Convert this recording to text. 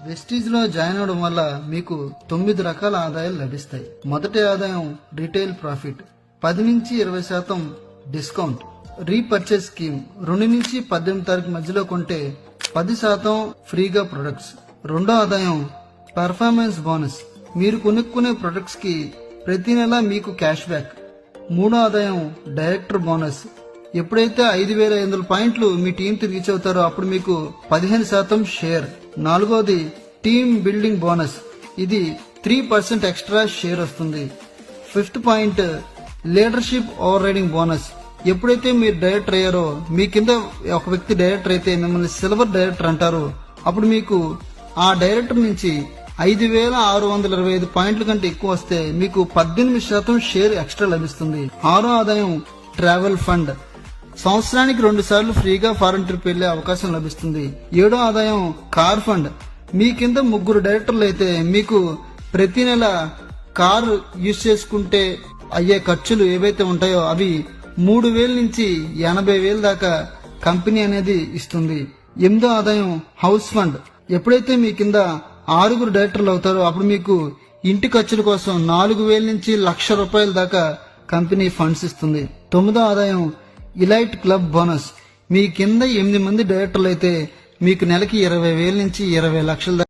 Vestige లో join అవడం వల్ల మీకు 9 రకాల ఆదాయాలు లభిస్తాయి. మొదటి ఆదాయం రీటైల్ ప్రాఫిట్, 10 నుంచి 20% డిస్కౌంట్. రీపర్చేస్ స్కీమ్, 2 నుంచి 18 తారీఖు మధ్యలో కొంటే 10% ఫ్రీగా ప్రొడక్ట్స్. రెండో ఆదాయం పర్ఫార్మెన్స్ బోనస్, మీరు కొనుక్కునే ప్రొడక్ట్స్ కి ప్రతి నెల మీకు క్యాష్ బ్యాక్. మూడో ఆదాయం డైరెక్టర్ బోనస్, ఎప్పుడైతే 5,500 పాయింట్లు మీ టీం రీచ్ అవుతారో అప్పుడు మీకు 15% షేర్. నాలుగోది టీమ్ బిల్డింగ్ బోనస్, ఇది 3% ఎక్స్ట్రా షేర్ వస్తుంది. Fifth point leadership over riding bonus, ఎప్పుడైతే మీరు డైరెక్టర్ అయ్యారో మీ కింద ఒక వ్యక్తి డైరెక్టర్ అయితే మిమ్మల్ని సిల్వర్ డైరెక్టర్ అంటారు. అప్పుడు మీకు ఆ డైరెక్టర్ నుంచి 5,625 పాయింట్ల కంటే ఎక్కువ వస్తే మీకు 18% షేర్ ఎక్స్ట్రా లభిస్తుంది. ఆరో ఆదాయం ట్రావెల్ ఫండ్, సంవత్సరానికి 2 సార్లు ఫ్రీగా ఫారెన్ ట్రిప్ వెళ్లే అవకాశం లభిస్తుంది. ఏడో ఆదాయం కార్ ఫండ్, మీ కింద 3 డైరెక్టర్లు అయితే మీకు ప్రతి నెల కారు యూజ్ చేసుకుంటే అయ్యే ఖర్చులు ఏవైతే ఉంటాయో అవి 3,000 నుంచి 80,000 దాకా కంపెనీ అనేది ఇస్తుంది. ఎనిమిదో ఆదాయం హౌస్ ఫండ్, ఎప్పుడైతే మీ కింద 6 డైరెక్టర్లు అవుతారో అప్పుడు మీకు ఇంటి ఖర్చుల కోసం 4,000 నుంచి ₹1,00,000 దాకా కంపెనీ ఫండ్స్ ఇస్తుంది. తొమ్మిదో ఆదాయం ఇలైట్ క్లబ్ బోనస్, మీ కింద 8 మంది డైరెక్టర్లు అయితే మీకు నెలకి 20,000 నుంచి 20 లక్షల